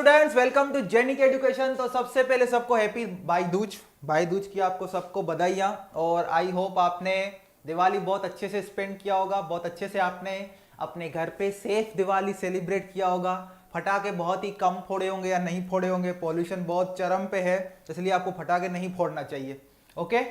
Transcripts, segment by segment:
Students, welcome to Genic education. तो सबसे पहले सबको हैप्पी भाई दूज की आपको सबको बधाइयाँ। और आई होप आपने दिवाली बहुत अच्छे से स्पेंड किया होगा, बहुत अच्छे से आपने अपने घर पे सेफ दिवाली सेलिब्रेट किया होगा। फटाके बहुत ही कम फोड़े होंगे या नहीं फोड़े होंगे, पॉल्यूशन बहुत चरम पे है, इसलिए आपको फटाके नहीं फोड़ना चाहिए। ओके,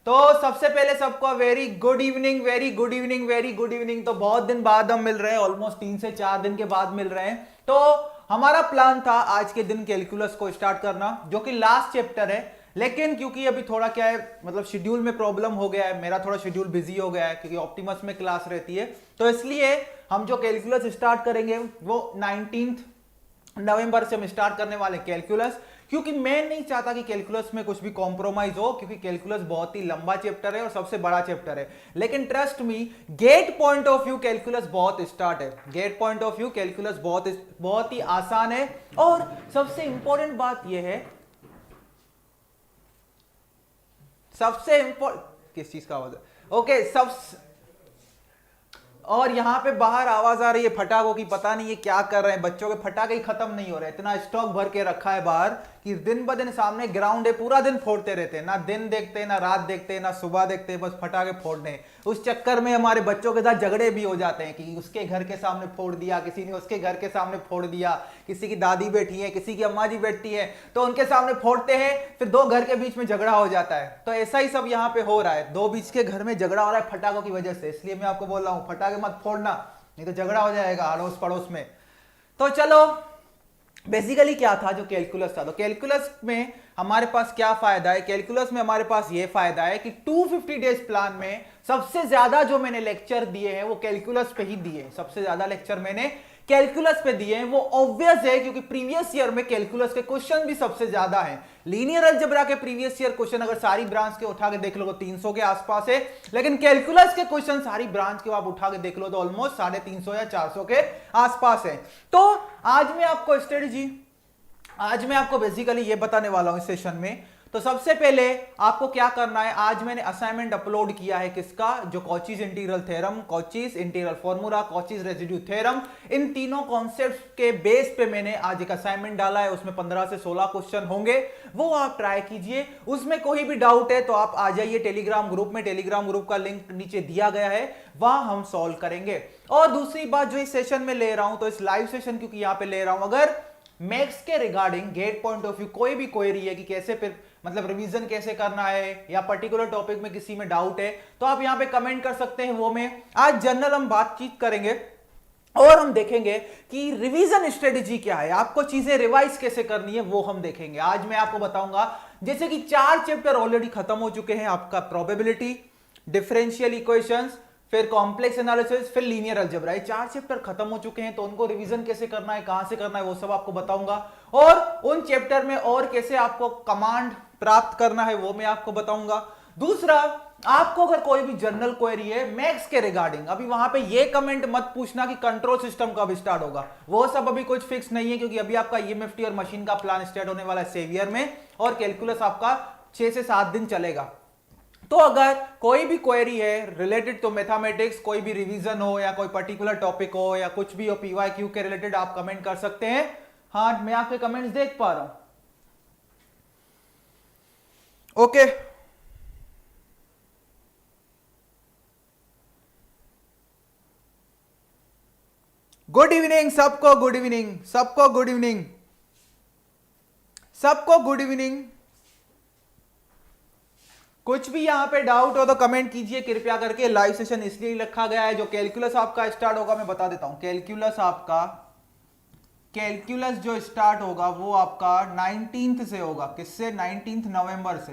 तो सबसे पहले सबको very good evening, very good evening, very good evening. तो बहुत दिन बाद हम मिल रहे हैं, ऑलमोस्ट 3 से 4 दिन के बाद मिल रहे हैं। तो हमारा प्लान था आज के दिन कैलकुलस को स्टार्ट करना, जो कि लास्ट चैप्टर है। लेकिन क्योंकि अभी थोड़ा क्या है, मतलब शेड्यूल में प्रॉब्लम हो गया है, मेरा थोड़ा शेड्यूल बिजी हो गया है क्योंकि ऑप्टिमस में क्लास रहती है। तो इसलिए हम जो कैलकुलस स्टार्ट करेंगे वो 19 नवंबर से हम स्टार्ट करने वाले कैलकुलस, क्योंकि मैं नहीं चाहता कि कैलकुलस में कुछ भी कॉम्प्रोमाइज हो, क्योंकि कैलकुलस बहुत ही लंबा चैप्टर है और सबसे बड़ा चैप्टर है। लेकिन trust me, GATE point of view calculus बहुत स्टार्ट है, GATE point of view calculus बहुत ही आसान है। और सबसे इंपॉर्टेंट बात यह है, सबसे इंपॉर्टेंट किस चीज का आवाज है? ओके, और यहां पे बाहर आवाज आ रही है फटाकों की, पता नहीं ये क्या कर रहे हैं, बच्चों के फटाके ही खत्म नहीं हो रहे, इतना स्टॉक भर के रखा है बाहर कि दिन ब दिन सामने ग्राउंड है, पूरा दिन फोड़ते रहते हैं, ना दिन देखते हैं, ना रात देखते हैं, ना सुबह देखते हैं, बस फटाके फोड़ने हैं। उस चक्कर में हमारे बच्चों के साथ झगड़े भी हो जाते हैं कि उसके घर के सामने फोड़ दिया, किसी ने उसके घर के सामने फोड़ दिया, किसी की दादी बैठी है, किसी की अम्मा जी बैठती है, तो उनके सामने फोड़ते हैं, फिर दो घर के बीच में झगड़ा हो जाता है। तो ऐसा ही सब यहाँ पे हो रहा है, दो बीच के घर में झगड़ा हो रहा है फटाकों की वजह से। इसलिए मैं आपको बोल रहा हूँ फटाके मत फोड़ना, नहीं तो झगड़ा हो जाएगा अड़ोस पड़ोस में। तो चलो, बेसिकली क्या था जो कैलकुलस था, तो कैलकुलस में हमारे पास क्या फायदा है? कैलकुलस में हमारे पास ये फायदा है कि 250 डेज प्लान में सबसे ज्यादा जो मैंने लेक्चर दिए हैं वो कैलकुलस पे ही दिए हैं। सबसे ज्यादा लेक्चर मैंने कैलकुलस पे दिए हैं। वो ऑब्वियस है क्योंकि प्रीवियस ईयर में कैलकुलस के क्वेश्चन भी सबसे ज्यादा हैं। लीनियर अलजेब्रा के प्रीवियस ईयर क्वेश्चन अगर सारी ब्रांच के उठा के देख लो तो 300 के आसपास है, लेकिन कैलकुलस के क्वेश्चन सारी ब्रांच के आप उठा के देख लो तो ऑलमोस्ट 350 या 400 के आसपास है। तो आज मैं आपको बेसिकली ये बताने वाला हूं इस सेशन में। तो सबसे पहले आपको क्या करना है, आज मैंने असाइनमेंट अपलोड किया है किसका, जो Cauchy's integral theorem, Cauchy's integral formula, Cauchy's residue theorem, इन तीनों कॉन्सेप्ट्स के बेस पे मैंने आज एक असाइनमेंट डाला है। उसमें 15 से 16 क्वेश्चन होंगे, वो आप ट्राई कीजिए। उसमें कोई भी डाउट है तो आप आ जाइए टेलीग्राम ग्रुप में, टेलीग्राम ग्रुप का लिंक नीचे दिया गया है, वहां हम सॉल्व करेंगे। और दूसरी बात जो इस सेशन में ले रहा हूं, तो इस लाइव सेशन क्योंकि यहां पे ले रहा हूं, अगर मैथ्स के regarding GATE point of view कोई भी क्वेरी है कि कैसे फिर मतलब रिवीजन कैसे करना है या पर्टिकुलर टॉपिक में किसी में डाउट है, तो आप यहां पे कमेंट कर सकते हैं। वो में आज जनरल हम बातचीत करेंगे और हम देखेंगे कि रिवीजन स्ट्रेटेजी क्या है, आपको चीजें रिवाइज कैसे करनी है वो हम देखेंगे। आज मैं आपको बताऊंगा, जैसे कि 4 चैप्टर ऑलरेडी खत्म हो चुके हैं आपका, प्रोबेबिलिटी, डिफरेंशियल इक्वेशंस, फिर कॉम्प्लेक्स एनालिसिस, फिर लीनियर अलजेब्रा, ये 4 चैप्टर खत्म हो चुके हैं। तो उनको रिवीजन कैसे करना है, कहां से करना है, वो सब आपको बताऊंगा। और उन चैप्टर में और कैसे आपको कमांड प्राप्त करना है वो मैं आपको बताऊंगा। दूसरा, आपको अगर कोई भी जनरल क्वेरी है मैथ्स के रिगार्डिंग, अभी वहां पे ये कमेंट मत पूछना कि कंट्रोल सिस्टम कब स्टार्ट होगा, वो सब अभी कुछ फिक्स नहीं है, क्योंकि अभी आपका ईएमएफटी और मशीन का प्लान स्टार्ट होने वाला है सेवियर में, और कैलकुलस आपका 6 से 7 दिन चलेगा। तो अगर कोई भी क्वेरी है रिलेटेड टू मैथमेटिक्स, कोई भी रिवीजन हो या कोई पर्टिकुलर टॉपिक हो या कुछ भी हो पीवाईक्यू के रिलेटेड, आप कमेंट कर सकते हैं। हाँ, मैं आपके कमेंट्स देख पा रहा हूं। ओके, गुड इवनिंग सबको, गुड इवनिंग सबको, गुड इवनिंग सबको, गुड इवनिंग। कुछ भी यहां पे डाउट हो तो कमेंट कीजिए कृपया करके। लाइव सेशन इसलिए रखा गया है, जो कैलकुलस आपका स्टार्ट होगा मैं बता देता हूं। कैलकुलस जो स्टार्ट होगा वो आपका 19 से होगा। किससे? 19 नवंबर से।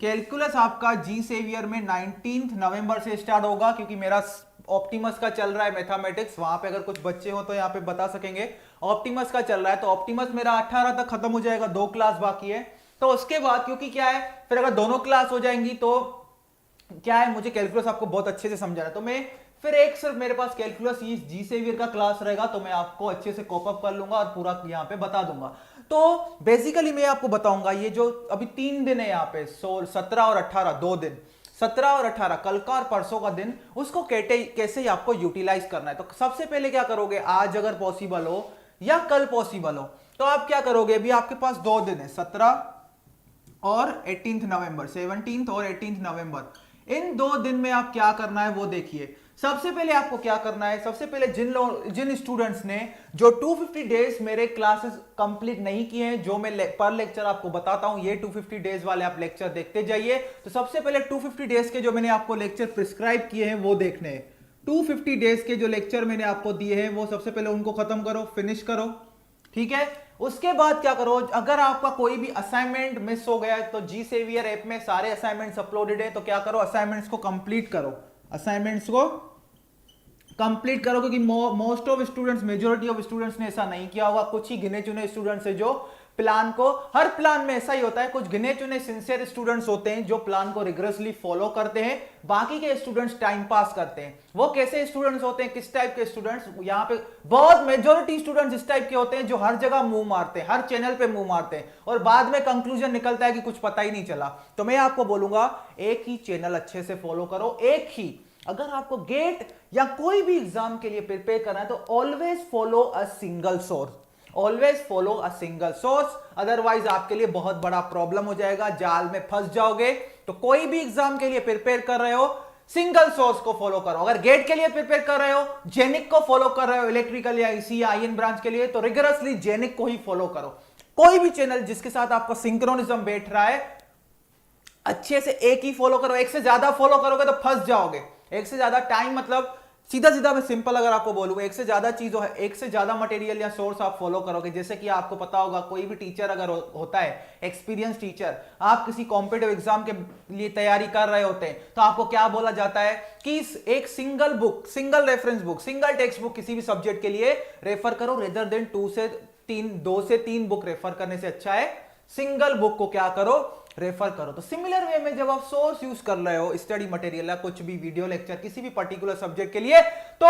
कैलकुलस आपका जी सेवियर में 19 नवंबर से स्टार्ट होगा, क्योंकि मेरा ऑप्टिमस का चल रहा है मैथमेटिक्स, वहां पे अगर कुछ बच्चे हो तो यहाँ पे बता सकेंगे। ऑप्टिमस का चल रहा है, तो ऑप्टिमस मेरा 18 तक खत्म हो जाएगा, 2 क्लास बाकी है। तो उसके बाद क्योंकि क्या है, फिर अगर दोनों क्लास हो जाएंगी तो क्या है, मुझे कैलकुलस आपको बहुत अच्छे से समझाना है, तो मैं फिर एक सिर्फ मेरे पास कैलकुलस जी सेवियर का क्लास रहेगा, तो मैं आपको अच्छे से कॉप अप कर लूंगा और पूरा यहाँ पे बता दूंगा। तो बेसिकली मैं आपको बताऊंगा, ये जो अभी 3 दिन है यहाँ पे, 17 और 18, 2 दिन, 17 और 18, कल का और परसों का दिन, उसको कैसे आपको यूटिलाइज करना है। तो सबसे पहले क्या करोगे, आज अगर पॉसिबल हो या कल पॉसिबल हो, तो आप क्या करोगे, अभी आपके पास 2 दिन है, 17 और 18 नवंबर, 17 और 18 नवंबर। इन 2 दिन में आप क्या करना है वो देखिए। सबसे पहले आपको क्या करना है, सबसे पहले जिन स्टूडेंट्स ने जो 250 डेज मेरे क्लासेस कंप्लीट नहीं किए हैं, जो मैं पर लेक्चर आपको बताता हूं, ये 250 डेज वाले आप लेक्चर देखते जाइए। तो सबसे पहले 250 डेज के जो मैंने आपको लेक्चर प्रिस्क्राइब किए हैं वो देखने हैं। 250 डेज के जो लेक्चर मैंने आपको दिए हैं वो सबसे पहले उनको खत्म करो, फिनिश करो, ठीक है। उसके बाद क्या करो, अगर आपका कोई भी असाइनमेंट मिस हो गया है तो जी सेवियर ऐप में सारे असाइनमेंट्स अपलोडेड है, तो क्या करो, असाइनमेंट्स को कंप्लीट करो, असाइनमेंट्स को कंप्लीट करो। क्योंकि most of students, majority of students ने ऐसा नहीं किया होगा, कुछ ही गिने चुने स्टूडेंट्स है जो प्लान को, हर प्लान में ऐसा ही होता है, कुछ गिने चुने सिंसियर स्टूडेंट्स होते हैं जो प्लान को रिग्रेसली फॉलो करते हैं, बाकी के स्टूडेंट्स टाइम पास करते हैं। वो कैसे स्टूडेंट्स होते हैं, किस टाइप के स्टूडेंट्स, यहाँ पे बहुत मेजोरिटी स्टूडेंट्स इस टाइप के होते हैं जो हर जगह मुंह मारते हैं, हर चैनल पे मुंह मारते हैं, और बाद में कंक्लूजन निकलता है कि कुछ पता ही नहीं चला। तो मैं आपको बोलूंगा एक ही चैनल अच्छे से फॉलो करो, एक ही। अगर आपको गेट या कोई भी एग्जाम के लिए प्रिपेयर करना है तो always follow a single source, always follow a single source, otherwise आपके लिए बहुत बड़ा प्रॉब्लम हो जाएगा, जाल में फंस जाओगे। तो कोई भी एग्जाम के लिए प्रिपेयर कर रहे हो, सिंगल सोर्स को फॉलो करो। अगर गेट के लिए प्रिपेयर कर रहे हो, जेनिक को फॉलो कर रहे हो, इलेक्ट्रिकल या ईसी या आईएन ब्रांच के लिए, तो रिगरसली जेनिक को ही फॉलो करो। कोई भी चैनल जिसके साथ आपका सिंक्रोनिज्म बैठ रहा है, अच्छे से एक ही फॉलो करो। एक से ज्यादा फॉलो करोगे तो फंस जाओगे। एक से ज्यादा टाइम मतलब सीधा सीधा मैं सिंपल अगर आपको बोलूंगा, एक से ज्यादा चीजों है, एक से ज्यादा मटेरियल या सोर्स आप फॉलो करोगे। जैसे कि आपको पता होगा, कोई भी टीचर अगर होता है एक्सपीरियंस टीचर, आप किसी कॉम्पिटिटिव एग्जाम के लिए तैयारी कर रहे होते हैं, तो आपको क्या बोला जाता है कि एक single book, single reference book, single text book किसी भी सब्जेक्ट के लिए रेफर करो, रेदर देन 2 से 3 बुक रेफर करने से अच्छा है सिंगल बुक को क्या करो, रेफर करो। तो सिमिलर वे में जब आप सोर्स यूज कर रहे हो, स्टडी मटेरियल या कुछ भी वीडियो लेक्चर किसी भी पर्टिकुलर सब्जेक्ट के लिए, तो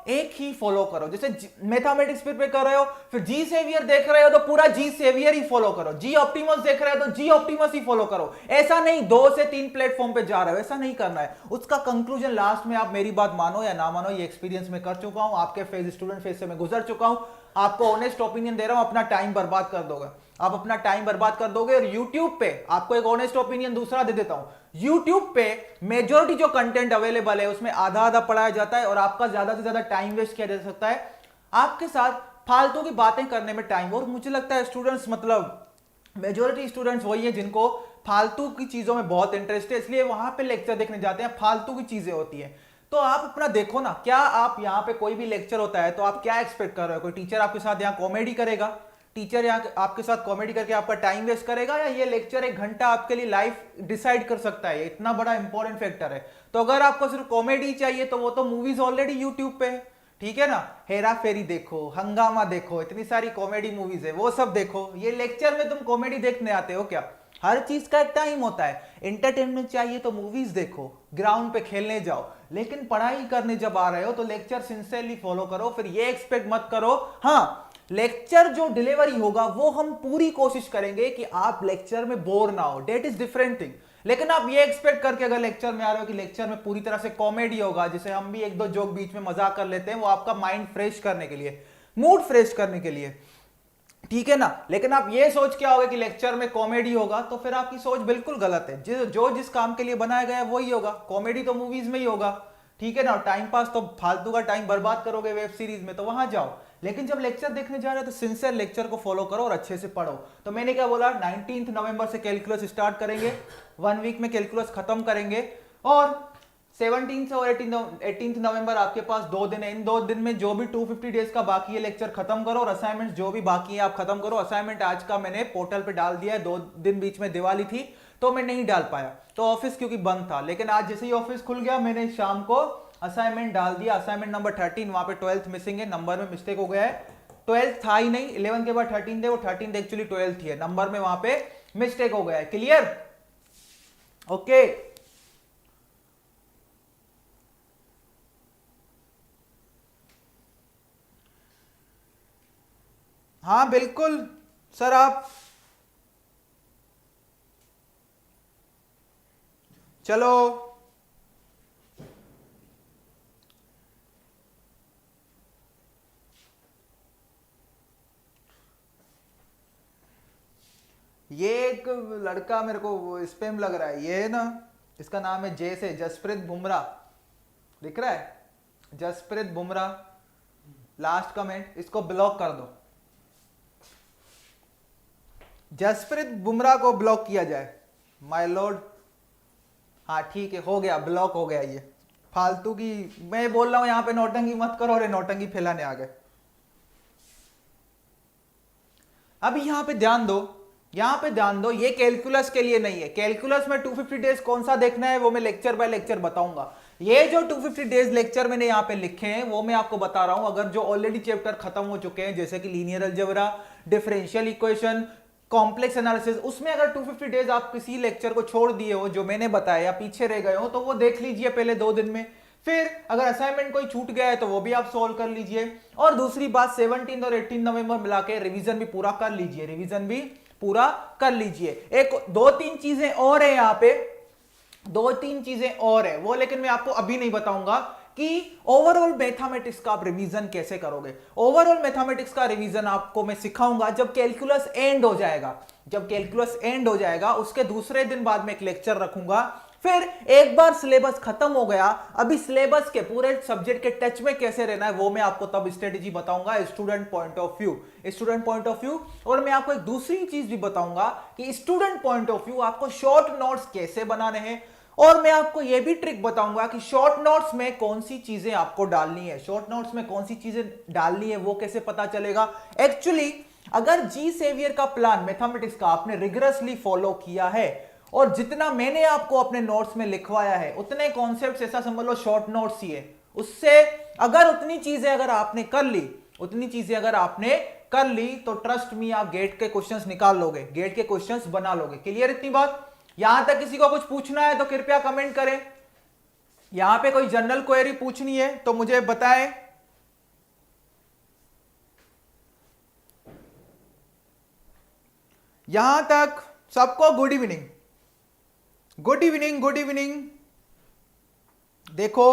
एक ही फॉलो करो। जैसे मैथमेटिक्स प्रिपेयर कर रहे हो, फिर जी सेवियर देख रहे हो तो पूरा जी सेवियर ही फॉलो करो, जी ऑप्टिमस देख रहे हो तो जी ऑप्टिमस ही फॉलो करो। ऐसा नहीं 2 से 3 प्लेटफॉर्म पे जा रहे हो, ऐसा नहीं करना है। उसका कंक्लूजन लास्ट में, आप मेरी बात मानो या ना मानो, ये एक्सपीरियंस में कर चुका हूं, आपके फेज, स्टूडेंट फेज से मैं गुजर चुका हूं, आपको ऑनेस्ट ओपिनियन दे रहा हूं, अपना टाइम बर्बाद कर दोगे, आप अपना टाइम बर्बाद कर दोगे। और YouTube पे आपको एक ऑनेस्ट ओपिनियन दूसरा दे देता हूं, YouTube पे मेजॉरिटी जो कंटेंट अवेलेबल है उसमें आधा आधा पढ़ाया जाता है, और आपका ज्यादा से ज्यादा टाइम वेस्ट किया जा सकता है आपके साथ फालतू की बातें करने में टाइम। और मुझे लगता है स्टूडेंट्स, मतलब मेजॉरिटी स्टूडेंट्स वही है जिनको फालतू की चीजों में बहुत इंटरेस्ट है, इसलिए वहां पे लेक्चर देखने जाते हैं, फालतू की चीजें होती है। तो आप अपना देखो ना, क्या आप यहाँ पे कोई भी लेक्चर होता है तो आप क्या एक्सपेक्ट कर रहे हो, कोई टीचर आपके साथ यहाँ कॉमेडी करेगा, टीचर यहाँ आपके साथ कॉमेडी करके आपका टाइम वेस्ट करेगा, या ये लेक्चर 1 घंटा आपके लिए लाइफ डिसाइड कर सकता है, इतना बड़ा इंपॉर्टेंट फैक्टर है। तो अगर आपको सिर्फ कॉमेडी चाहिए तो वो तो मूवीज ऑलरेडी यूट्यूब पे है, ठीक है ना, हेरा फेरी देखो, हंगामा देखो, इतनी सारी कॉमेडी मूवीज है, वो सब देखो। ये लेक्चर में तुम कॉमेडी देखने आते हो क्या? हर चीज का एक टाइम होता है। एंटरटेनमेंट चाहिए तो मूवीज देखो, ग्राउंड पे खेलने जाओ, लेकिन पढ़ाई करने जब आ रहे हो तो लेक्चर सिंसियरली फॉलो करो। फिर ये एक्सपेक्ट मत करो, हाँ लेक्चर जो डिलीवरी होगा वो हम पूरी कोशिश करेंगे कि आप लेक्चर में बोर ना हो, डेट इज डिफरेंट थिंग। लेकिन आप ये एक्सपेक्ट करके अगर लेक्चर में आ रहे हो कि लेक्चर में पूरी तरह से कॉमेडी होगा, जिसे हम भी 1-2 जोक बीच में मजाक कर लेते हैं, वो आपका माइंड फ्रेश करने के लिए, मूड फ्रेश करने के लिए, ठीक है ना। लेकिन आप ये सोच के आओगे कि लेक्चर में कॉमेडी होगा, तो फिर आपकी सोच बिल्कुल गलत है। जो जिस काम के लिए बनाया गया है वही होगा, कॉमेडी तो मूवीज में ही होगा, ठीक है ना। टाइम पास तो फालतू का टाइम बर्बाद करोगे वेब सीरीज में, तो वहां जाओ। लेकिन जब लेक्चर देखने जा रहे हो तो सिंसियर लेक्चर को फॉलो करो और अच्छे से पढ़ो। तो मैंने क्या बोला, 19 नवंबर से कैलकुलस स्टार्ट करेंगे, 1 वीक में कैलकुलस खत्म करेंगे, और 17 से और 18 नवंबर आपके पास 2 दिन है। इन 2 दिन में जो भी 250 डेज का बाकी है लेक्चर खत्म करो, और असाइनमेंट जो भी बाकी है आप खत्म करो। असाइनमेंट आज का मैंने पोर्टल पे डाल दिया है, 2 दिन बीच में दिवाली थी तो मैं नहीं डाल पाया, तो ऑफिस क्योंकि बंद था। लेकिन आज जैसे ही ऑफिस खुल गया मैंने शाम को असाइनमेंट डाल दिया। असाइनमेंट नंबर 13, वहां पे 12th मिसिंग है, नंबर में मिस्टेक हो गया है। 12th था ही नहीं, 11 के बाद 13 थे, वो 13 एक्चुअली 12th ही है, नंबर में वहां पे मिस्टेक हो गया है। क्लियर? ओके हाँ बिल्कुल सर। आप चलो ये एक लड़का मेरे को स्पैम लग रहा है, ये है ना, इसका नाम है जे से, जसप्रीत बुमराह, दिख रहा है, जसप्रीत बुमराह, लास्ट कमेंट, इसको ब्लॉक कर दो, जसप्रीत बुमराह को ब्लॉक किया जाए माय लॉर्ड। हाँ ठीक है, हो गया, ब्लॉक हो गया। ये फालतू की मैं बोल रहा हूं यहां पे नौटंकी मत करो, और नौटंकी फैलाने आ गए। अभी यहां पे ध्यान दो, यहां पे ध्यान दो, ये कैलकुलस के लिए नहीं है। कैलकुलस में 250 डेज कौन सा देखना है वो मैं लेक्चर बाय लेक्चर बताऊंगा। ये जो 250 डेज लेक्चर मैंने यहां पे लिखे हैं वो मैं आपको बता रहा हूं। अगर जो ऑलरेडी चैप्टर खत्म हो चुके हैं जैसे कि linear algebra, differential equation, complex analysis, उसमें अगर 250 डेज आप किसी लेक्चर को छोड़ दिए हो जो मैंने बताया, पीछे रह गए हो, तो वो देख लीजिए पहले 2 दिन में। फिर अगर असाइनमेंट कोई छूट गया है तो वो भी आप सॉल्व कर लीजिए। और दूसरी बात 17 और 18 नवंबर मिला के रिवीजन भी पूरा कर लीजिए, रिवीजन भी पूरा कर लीजिए। एक 2-3 चीजें और है यहाँ पे, 2-3 चीजें और है वो, लेकिन मैं आपको अभी नहीं बताऊंगा कि ओवरऑल मैथमेटिक्स का आप रिवीजन कैसे करोगे। ओवरऑल मैथमेटिक्स का रिवीजन आपको मैं सिखाऊंगा जब कैलकुलस एंड हो जाएगा। जब कैलकुलस एंड हो जाएगा उसके दूसरे दिन बाद में एक लेक्चर रखूंगा। फिर एक बार सिलेबस खत्म हो गया, अभी सिलेबस के पूरे सब्जेक्ट के टच में कैसे रहना है वो मैं आपको तब स्ट्रेटेजी बताऊंगा, student point of view, student point of view. और मैं आपको एक दूसरी चीज भी बताऊंगा कि स्टूडेंट पॉइंट ऑफ व्यू आपको शॉर्ट नोट्स कैसे बनाने हैं। और मैं आपको यह भी ट्रिक बताऊंगा कि शॉर्ट नोट्स में कौन सी चीजें आपको डालनी है, शॉर्ट नोट्स में कौन सी चीजें डालनी है वो कैसे पता चलेगा। एक्चुअली अगर जी सेवियर का प्लान मैथमेटिक्स का आपने रिगरसली फॉलो किया है और जितना मैंने आपको अपने नोट्स में लिखवाया है उतने कॉन्सेप्ट्स ऐसा समझ लो शॉर्ट नोट्स ही है, उससे अगर उतनी चीजें अगर आपने कर ली, उतनी चीजें अगर आपने कर ली तो ट्रस्ट मी आप गेट के क्वेश्चंस निकाल लोगे, गेट के क्वेश्चंस बना लोगे। क्लियर इतनी बात? यहां तक किसी को कुछ पूछना है तो कृपया कमेंट करें। यहां पे कोई जनरल क्वेरी पूछनी है तो मुझे बताएं। यहां तक सबको good evening, good evening, good evening. देखो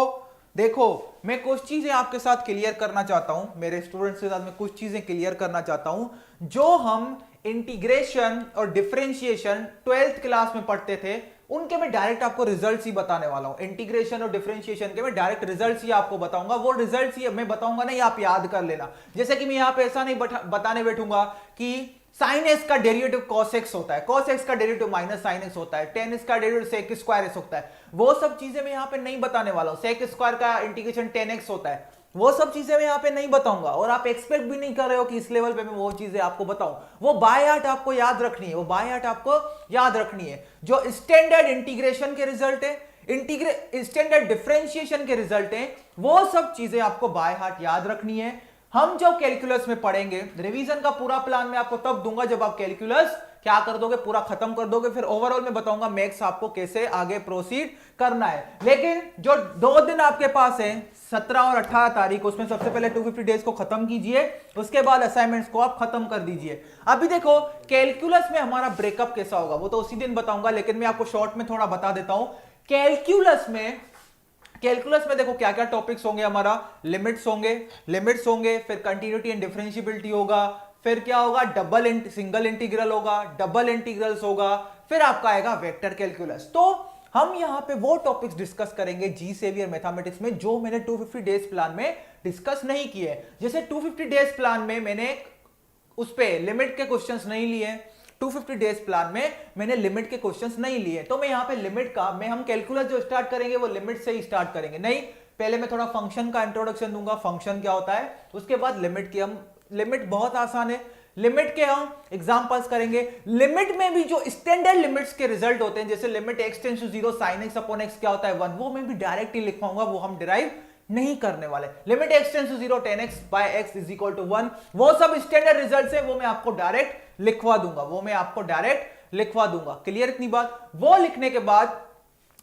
देखो मैं कुछ चीजें आपके साथ क्लियर करना चाहता हूं, मेरे स्टूडेंट्स के साथ मैं कुछ चीजें क्लियर करना चाहता हूं। जो हम इंटीग्रेशन और डिफरेंशिएशन 12th क्लास में पढ़ते थे उनके मैं डायरेक्ट आपको रिजल्ट्स ही बताने वाला हूं। इंटीग्रेशन और डिफरेंशिएशन के मैं डायरेक्ट रिजल्ट्स ही आपको बताऊंगा, वो रिजल्ट्स ही मैं बताऊंगा नहीं, आप याद कर लेना। जैसे कि मैं यहां पे ऐसा नहीं बताने बैठूंगा कि साइन एक्स का डेरिवेटिव कॉस एक्स होता है, कॉस एक्स का डेरिवेटिव माइनस साइन एक्स होता है, टेन एक्स का डेरिवेटिव सेक स्क्वायर एक्स होता है, वो सब चीजें मैं यहां पे नहीं बताने वाला हूं। सेक स्क्वायर का इंटीग्रेशन 10x होता है, वो सब चीजें मैं यहां पे नहीं बताऊंगा। और आप एक्सपेक्ट भी नहीं कर रहे हो कि इस लेवल पे मैं वो चीजें आपको बताऊं। वो बाय हार्ट आपको याद रखनी है, वो बाय हार्ट आपको याद रखनी है। जो स्टैंडर्ड इंटीग्रेशन के रिजल्ट है, स्टैंडर्ड डिफरेंशिएशन के रिजल्ट है, वो सब चीजें आपको बाय हार्ट याद रखनी है। हम जब कैलकुलस में पढ़ेंगे, रिवीजन का पूरा प्लान मैं आपको तब दूंगा जब आप कैलकुलस क्या कर दोगे, पूरा खत्म कर दोगे। फिर ओवरऑल मैं बताऊंगा मैथ्स आपको कैसे आगे प्रोसीड करना है। लेकिन जो 2 दिन आपके पास है 17 और 18 तारीख, उसमें सबसे पहले 250 डेज को खत्म कीजिए, उसके बाद असाइनमेंट्स को आप खत्म कर दीजिए। अभी देखो कैलकुलस में हमारा ब्रेकअप कैसा होगा वो तो उसी दिन बताऊंगा, लेकिन मैं आपको शॉर्ट में थोड़ा बता देता हूं। कैलकुलस में देखो क्या क्या टॉपिक्स होंगे हमारा, लिमिट्स होंगे, फिर कंटिन्यूटी एंड डिफरेंशिएबिलिटी होगा, फिर क्या होगा, सिंगल इंटीग्रल होगा, डबल इंटीग्रल्स होगा, फिर आपका आएगा वेक्टर कैलकुलस। तो हम यहां पे वो टॉपिक्स डिस्कस करेंगे जी सेवियर मैथमेटिक्स में जो मैंने 250 डेज प्लान में डिस्कस नहीं किए। जैसे 250 डेज प्लान में मैंने उस पे लिमिट के क्वेश्चंस नहीं लिए, 250 डेज प्लान में मैंने लिमिट के क्वेश्चंस नहीं लिए, तो मैं यहां पे लिमिट का हम कैलकुलस जो स्टार्ट करेंगे वो लिमिट से ही स्टार्ट करेंगे। नहीं, पहले मैं थोड़ा फंक्शन का इंट्रोडक्शन दूंगा, फंक्शन क्या होता है, उसके बाद लिमिट की। हम लिमिट बहुत आसान है, लिमिट के हम एग्जांपल्स करेंगे। लिमिट में भी जो स्टैंडर्ड लिमिट्स के रिजल्ट होते हैं, जैसे limit x tends to 0 sin x upon x क्या होता है 1, वो मैं भी डायरेक्ट ही लिख पाऊंगा, वो हम डिराइव नहीं करने वाले। Limit x tends to 0 tan x by x is equal to 1, वो सब स्टैंडर्ड रिजल्ट्स है, वो मैं आपको डायरेक्ट लिखवा दूंगा, क्लियर इतनी बात? वो लिखने के बाद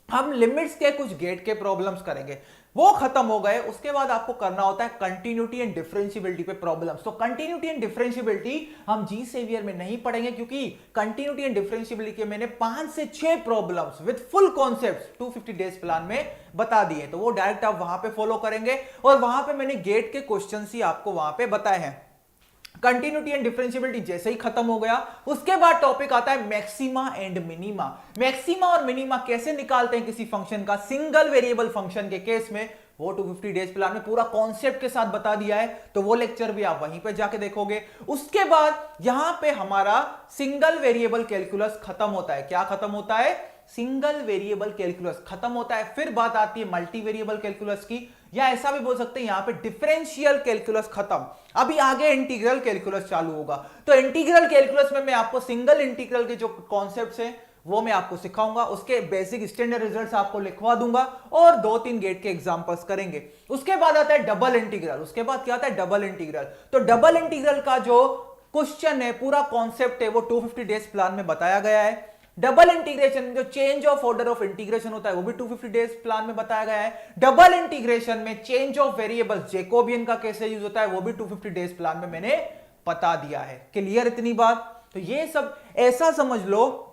हम लिमिट्स के कुछ गेट के प्रॉब्लम्स करेंगे, वो खत्म हो गए। उसके बाद आपको करना होता है कंटिन्यूटी एंड डिफरेंशिएबिलिटी पे प्रॉब्लम्स। तो कंटिन्यूटी एंड डिफरेंशिएबिलिटी हम जी सेवियर में नहीं पढ़ेंगे, क्योंकि कंटिन्यूटी एंड डिफरेंशिएबिलिटी के मैंने 5 से 6 problems with full concepts 250 days plan में बता दिए, तो वो डायरेक्ट आप वहां पे फॉलो करेंगे। और वहां पे मैंने गेट के क्वेश्चन ही आपको वहां पे बताए हैं। कंटिन्यूटी एंड डिफरेंशियबिलिटी जैसे ही खत्म हो गया, उसके बाद टॉपिक आता है मैक्सिमा एंड मिनिमा। मैक्सिमा और मिनिमा कैसे निकालते हैं किसी फंक्शन का, सिंगल वेरिएबल फंक्शन के केस में, वो 250 डेज प्लान में पूरा कॉन्सेप्ट के साथ बता दिया है, तो वो लेक्चर भी आप वहीं पे जाके देखोगे। उसके बाद यहां पे हमारा सिंगल वेरिएबल कैलकुलस खत्म होता है। क्या खत्म होता है? सिंगल वेरिएबल कैलकुलस खत्म होता है। फिर बात आती है मल्टी वेरिएबल कैलकुलस की, या ऐसा भी बोल सकते हैं यहां पे डिफरेंशियल कैलकुलस खत्म। अभी आगे इंटीग्रल कैलकुलस चालू होगा। तो इंटीग्रल कैलकुलस में मैं आपको सिंगल इंटीग्रल के जो कॉन्सेप्ट्स हैं वो मैं आपको सिखाऊंगा, उसके बेसिक स्टैंडर्ड रिजल्ट्स आपको लिखवा दूंगा और 2-3 गेट के एग्जांपल्स करेंगे। उसके बाद आता है डबल इंटीग्रल। उसके बाद क्या आता है? Double integral. तो डबल इंटीग्रल का जो क्वेश्चन है, पूरा कॉन्सेप्ट है, वो 250 डेज प्लान में बताया गया है। डबल इंटीग्रेशन जो change of order of integration होता है वो भी 250 डेज प्लान में बताया गया है। डबल इंटीग्रेशन में चेंज ऑफ वेरिएबल्स जैकोबियन का कैसे यूज होता है वो भी 250 डेज प्लान में मैंने बता दिया है। क्लियर इतनी बात? तो ये सब ऐसा समझ लो,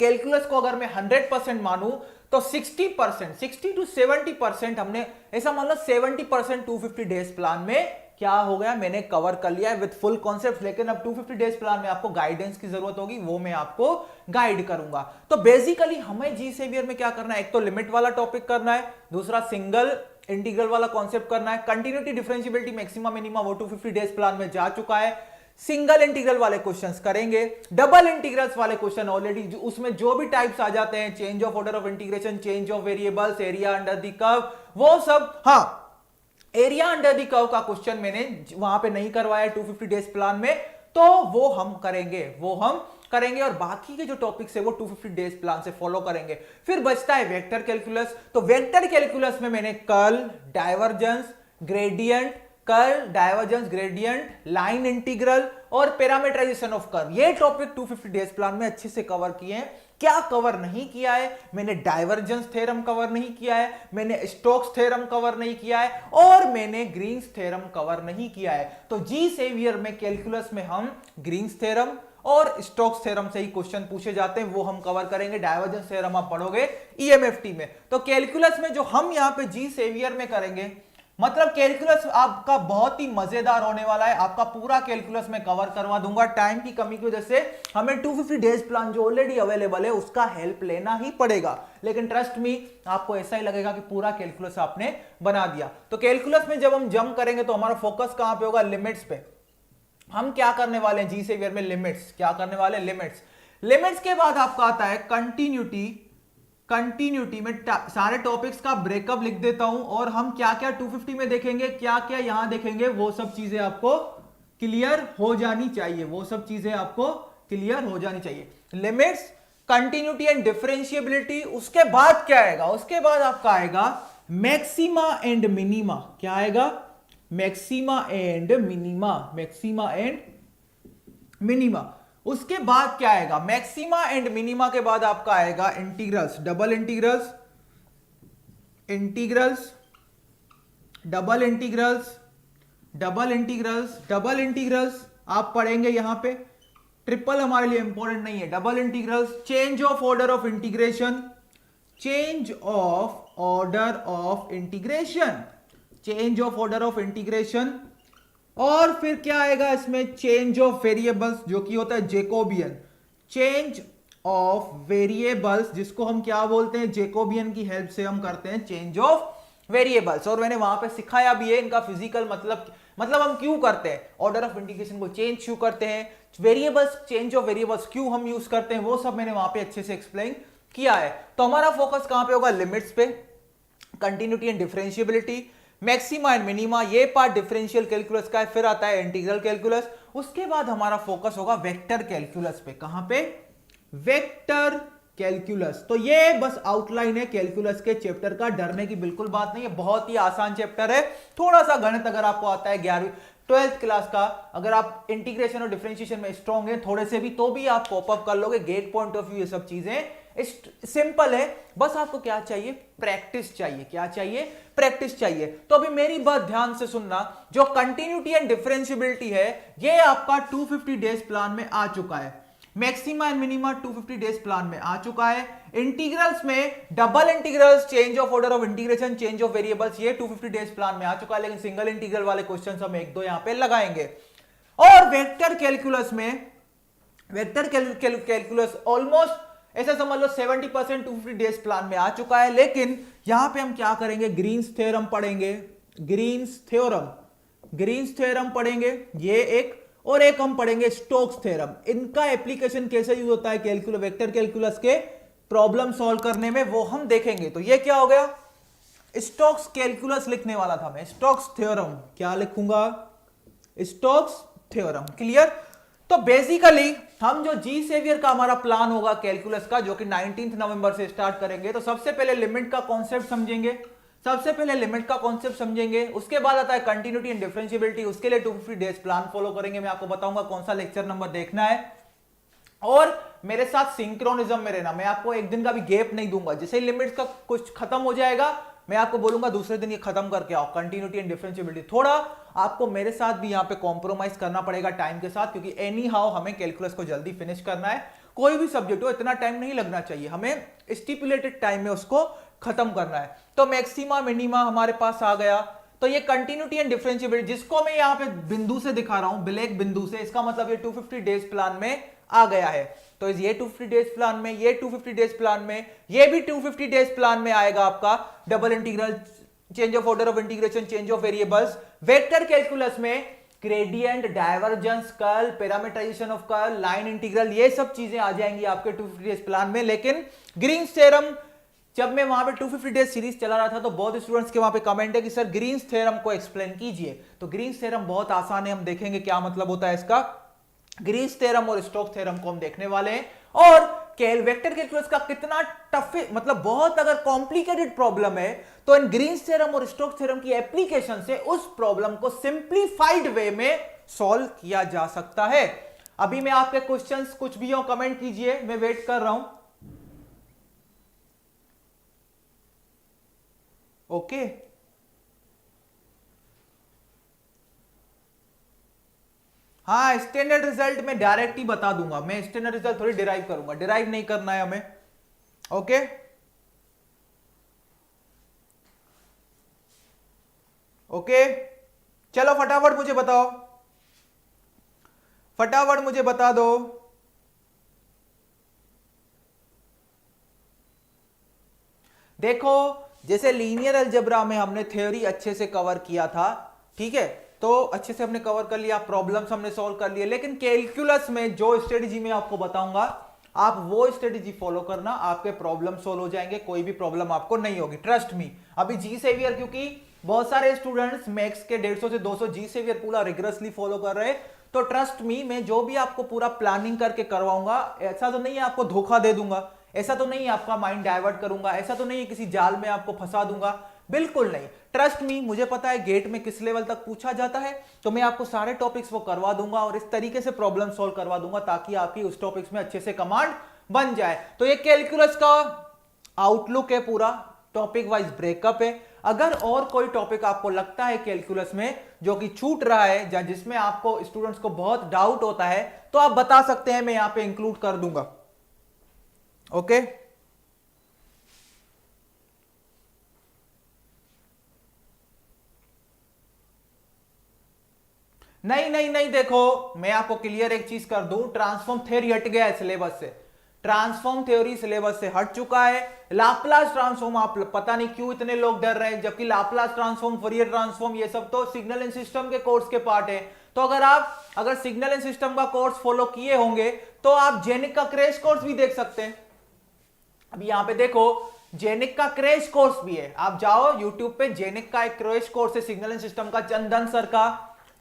कैलकुलस को अगर मैं 100% मानूं तो 60%, 60 to 70% हमने, ऐसा मान लो 70% 250 डेज प्लान में क्या हो गया, मैंने कवर कर लिया है विद फुल कॉन्सेप्ट। लेकिन अब 250 डेज प्लान में आपको गाइडेंस की जरूरत होगी, वो मैं आपको गाइड करूंगा। तो बेसिकली हमें जी सेवियर में क्या करना है, एक तो लिमिट वाला टॉपिक करना है, दूसरा सिंगल इंटीग्रल वाला कॉन्सेप्ट करना है। कंटिन्यूटी, डिफरेंशियबिलिटी, मैक्सिमा, मिनिमा वो 250 डेज प्लान में जा चुका है। सिंगल इंटीग्रल वाले क्वेश्चंस करेंगे। डबल इंटीग्रल्स वाले क्वेश्चन ऑलरेडी, उसमें जो भी टाइप्स आ जाते हैं, change of order of integration, change of variables, area under the curve, वो सब, हाँ एरिया अंडर द कर्व का क्वेश्चन मैंने वहां पे नहीं करवाया 250 डेज प्लान में, तो वो हम करेंगे और बाकी के जो टॉपिक्स है वो 250 डेज प्लान से फॉलो करेंगे। फिर बचता है वेक्टर कैलकुलस। तो वेक्टर कैलकुलस में मैंने curl, divergence, gradient, curl, divergence, gradient, line integral और पैरामीटराइजेशन ऑफ कर्व, ये टॉपिक 250 डेज प्लान में अच्छे से कवर किए हैं। क्या कवर नहीं किया है? मैंने डाइवर्जेंस थ्योरम कवर नहीं किया है, मैंने स्टोक्स थ्योरम कवर नहीं किया है और मैंने ग्रीन्स थ्योरम कवर नहीं किया है। तो जी सेवियर में कैलकुलस में हम ग्रीन्स थ्योरम और स्टोक्स थ्योरम से ही क्वेश्चन पूछे जाते हैं, वो हम कवर करेंगे। डाइवर्जेंस थ्योरम आप पढ़ोगे ईएमएफटी में। तो कैलकुलस में जो हम यहां पे जी सेवियर में करेंगे, मतलब कैलकुलस आपका बहुत ही मजेदार होने वाला है। आपका पूरा कैलकुलस में कवर करवा दूंगा। टाइम की कमी की वजह से हमें 250 डेज प्लान जो ऑलरेडी अवेलेबल है उसका हेल्प लेना ही पड़ेगा, लेकिन ट्रस्ट मी आपको ऐसा ही लगेगा कि पूरा कैलकुलस आपने बना दिया। तो कैलकुलस में जब हम जंप करेंगे तो हमारा फोकस कहां पे होगा? लिमिट्स पे। हम क्या करने वाले हैं जी सेवियर में? लिमिट्स। क्या करने वाले? लिमिट्स। लिमिट्स के बाद आपका आता है कंटिन्यूटी। कंटिन्यूटी में सारे टॉपिक्स का ब्रेकअप लिख देता हूं और हम क्या क्या 250 में देखेंगे, क्या क्या यहां देखेंगे, वो सब चीजें आपको क्लियर हो जानी चाहिए। वो सब चीजें आपको क्लियर हो जानी चाहिए। Limits, continuity and differentiability. उसके बाद क्या आएगा? उसके बाद आपका आएगा मैक्सिमा एंड मिनिमा। क्या आएगा? Maxima and minima. Maxima and minima. उसके बाद क्या आएगा? मैक्सिमा एंड मिनिमा के बाद आपका आएगा integrals, double integrals, integrals, double integrals, double integrals, double integrals आप पढ़ेंगे यहां पे। ट्रिपल हमारे लिए इंपॉर्टेंट नहीं है। Double integrals, change of order of integration, change of order of integration, change of order of integration. और फिर क्या आएगा इसमें? चेंज ऑफ वेरिएबल्स, जो कि होता है जैकोबियन। चेंज ऑफ वेरिएबल्स, जिसको हम क्या बोलते हैं? जैकोबियन की हेल्प से हम करते हैं चेंज ऑफ वेरिएबल्स। और मैंने वहां पे सिखाया भी है इनका फिजिकल मतलब हम क्यों करते हैं, ऑर्डर ऑफ इंटीग्रेशन को चेंज क्यों करते हैं, वेरिएबल्स, चेंज ऑफ वेरिएबल्स क्यों हम यूज करते हैं, वो सब मैंने वहां पे अच्छे से एक्सप्लेन किया है। तो हमारा फोकस कहां पे होगा? लिमिट्स पे, continuity and differentiability, maxima and minima, ये पार्ट डिफरेंशियल कैलकुलस का है। फिर आता है इंटीग्रल कैलकुलस। उसके बाद हमारा फोकस होगा वेक्टर कैलकुलस पे। कहां पे? Vector calculus. तो ये बस आउटलाइन है कैलकुलस के चैप्टर का, डरने की बिल्कुल बात नहीं है, बहुत ही आसान चैप्टर है। थोड़ा सा गणित अगर आपको आता है 11वीं 12th क्लास का, अगर आप इंटीग्रेशन और डिफरेंशिएशन में स्ट्रांग हैं थोड़े से भी, तो भी आप कॉप अप कर लोगे। गेट पॉइंट ऑफ व्यू ये सब चीजें सिंपल है, बस आपको क्या चाहिए? प्रैक्टिस चाहिए। क्या चाहिए? प्रैक्टिस चाहिए। तो अभी मेरी बात ध्यान से सुनना, जो कंटिन्यूटी एंड डिफरेंशियबिलिटी है ये आपका 250 डेज प्लान में आ चुका है। Maxima and minima 250 days plan में आ चुका है। इंटीग्रल्स में double integrals, change of order of integration, change of variables, ये 250 डेज प्लान में आ चुका है। लेकिन सिंगल इंटीग्रल वाले क्वेश्चंस हम एक दो यहां पे लगाएंगे। और वेक्टर कैलकुलस में, वेक्टर कैलकुलस ऑलमोस्ट ऐसा समझ लो 70% 250 डेज प्लान में आ चुका है। लेकिन यहां पे हम क्या करेंगे, ग्रीन्स थ्योरम पढ़ेंगे, ग्रीन्स थ्योरम पढ़ेंगे, ये एक, और एक हम पढ़ेंगे स्टोक्स थ्योरम। इनका एप्लीकेशन कैसे यूज होता है वेक्टर कैलकुलस के प्रॉब्लम सॉल्व करने में, वो हम देखेंगे। तो ये क्या हो गया, स्टोक्स कैलकुलस लिखने वाला था मैं, स्टोक्स थ्योरम क्या लिखूंगा, स्टोक्स थ्योरम। क्लियर। तो बेसिकली हम जो जी सेवियर का हमारा प्लान होगा कैलकुलस का, जो कि 19 नवंबर से स्टार्ट करेंगे, तो सबसे पहले लिमिट का कॉन्सेप्ट समझेंगे, उसके बाद आता है कंटिन्यूटी एंड डिफरेंशिएबिलिटी, उसके लिए 250 डेज प्लान फॉलो करेंगे। मैं आपको बताऊंगा कौन सा लेक्चर नंबर देखना है, और मेरे साथ सिंक्रोनिज्म में रहना, मैं आपको एक दिन का भी गैप नहीं दूंगा। जैसे ही लिमिट्स का कुछ खत्म हो जाएगा, मैं आपको बोलूंगा दूसरे दिन ये खत्म करके आओ, कंटिन्यूटी एंड डिफरेंशिएबिलिटी। थोड़ा आपको मेरे साथ भी यहां पे कॉम्प्रोमाइज करना पड़ेगा टाइम के साथ, क्योंकि एनी हाउ हमें कैलकुलस को जल्दी फिनिश करना है। कोई भी सब्जेक्ट हो इतना टाइम नहीं लगना चाहिए, हमें स्टिपुलेटेड टाइम में उसको खत्म करना है। तो मैक्सिमा मिनिमा हमारे पास आ गया। तो ये कंटिन्यूटी एंड डिफरेंशिएबिलिटी, जिसको मैं यहां पे बिंदु से दिखा रहा हूं, ब्लैक बिंदु से, इसका मतलब ये 250 डेज प्लान में आ गया है। तो ये 250 डेज प्लान में, ये 250 डेज प्लान में, ये भी 250 डेज प्लान में आएगा आपका double integral, change of order of integration, change of variables. Vector calculus में gradient, divergence, curl, parameterisation of curl, line integral, ये सब चीजें आ जाएंगी आपके 250 डेज प्लान में। लेकिन ग्रीन्स थ्योरम, जब मैं वहां पे 250 डेज सीरीज चला रहा था, तो बहुत स्टूडेंट्स के वहां पे कमेंट है कि सर ग्रीन्स थ्योरम को एक्सप्लेन कीजिए। तो ग्रीन्स थ्योरम बहुत आसान है, हम देखेंगे क्या मतलब होता है इसका। ग्रीन्स थ्योरम और स्टोक्स थ्योरम को हम देखने वाले हैं। और वेक्टर कैलकुलस का कितना टफ है, मतलब बहुत अगर कॉम्प्लिकेटेड प्रॉब्लम है, तो इन ग्रीन्स थ्योरम और स्टोक्स थ्योरम की एप्लीकेशन से उस प्रॉब्लम को सिंप्लीफाइड वे में सॉल्व किया जा सकता है। अभी मैं आपके क्वेश्चंस कुछ भी हो कमेंट कीजिए, मैं वेट कर रहा हूं। ओके हाँ, स्टैंडर्ड रिजल्ट में डायरेक्ट ही बता दूंगा, मैं स्टैंडर्ड रिजल्ट थोड़ी डिराइव करूंगा, डिराइव नहीं करना है हमें। ओके ओके, चलो फटाफट मुझे बताओ, फटाफट मुझे बता दो। देखो, जैसे लीनियर अलजेब्रा में हमने थ्योरी अच्छे से कवर किया था, ठीक है, तो अच्छे से हमने कवर कर लिया, प्रॉब्लम्स हमने सॉल्व कर लिए। लेकिन कैलकुलस में जो स्ट्रेटजी मैं आपको बताऊंगा, आप वो स्ट्रेटजी फॉलो करना, आपके प्रॉब्लम सॉल्व हो जाएंगे, कोई भी प्रॉब्लम आपको नहीं होगी, ट्रस्ट मी। अभी जी सेवियर, क्योंकि बहुत सारे स्टूडेंट्स मैक्स के 150 से 200 जी सेवियर पूरा रिगरसली फॉलो कर रहे हैं, तो ट्रस्ट मी, मैं जो भी आपको पूरा प्लानिंग करके करवाऊंगा, ऐसा तो नहीं है आपको धोखा दे दूंगा, ऐसा तो नहीं आपका माइंड डाइवर्ट करूंगा, ऐसा तो नहीं है किसी जाल में आपको फंसा दूंगा, बिल्कुल नहीं। ट्रस्ट मी, मुझे पता है गेट में किस लेवल तक पूछा जाता है, तो मैं आपको सारे टॉपिक्स वो करवा दूंगा और इस तरीके से प्रॉब्लम सॉल्व करवा दूंगा ताकि आपकी उस टॉपिक्स में अच्छे से कमांड बन जाए। तो ये कैलकुलस का आउटलुक है, पूरा टॉपिक वाइज ब्रेकअप है। अगर और कोई टॉपिक आपको लगता है कैलकुलस में जो कि छूट रहा है, या जिसमें आपको स्टूडेंट्स को बहुत डाउट होता है, तो आप बता सकते हैं, मैं यहां पे इंक्लूड कर दूंगा। ओके नहीं नहीं नहीं, देखो मैं आपको क्लियर एक चीज कर दूं, ट्रांसफॉर्म थ्योरी हट गया है सिलेबस से, ट्रांसफॉर्म थ्योरी सिलेबस से हट चुका है। लाप्लास ट्रांसफॉर्म, आप पता नहीं क्यों इतने लोग डर रहे हैं, जबकि लाप्लास ट्रांसफॉर्म, फॉरियर ट्रांसफॉर्म, ये सब तो सिग्नल एंड सिस्टम के कोर्स के पार्ट है। तो अगर सिग्नल एंड सिस्टम का कोर्स फॉलो किए होंगे, तो आप जेनिक का क्रैश कोर्स भी देख सकते हैं। अभी यहां पे देखो, जेनिक का क्रैश कोर्स भी है, आप जाओ यूट्यूब पे, जेनिक का एक क्रैश कोर्स है सिग्नल एंड सिस्टम का,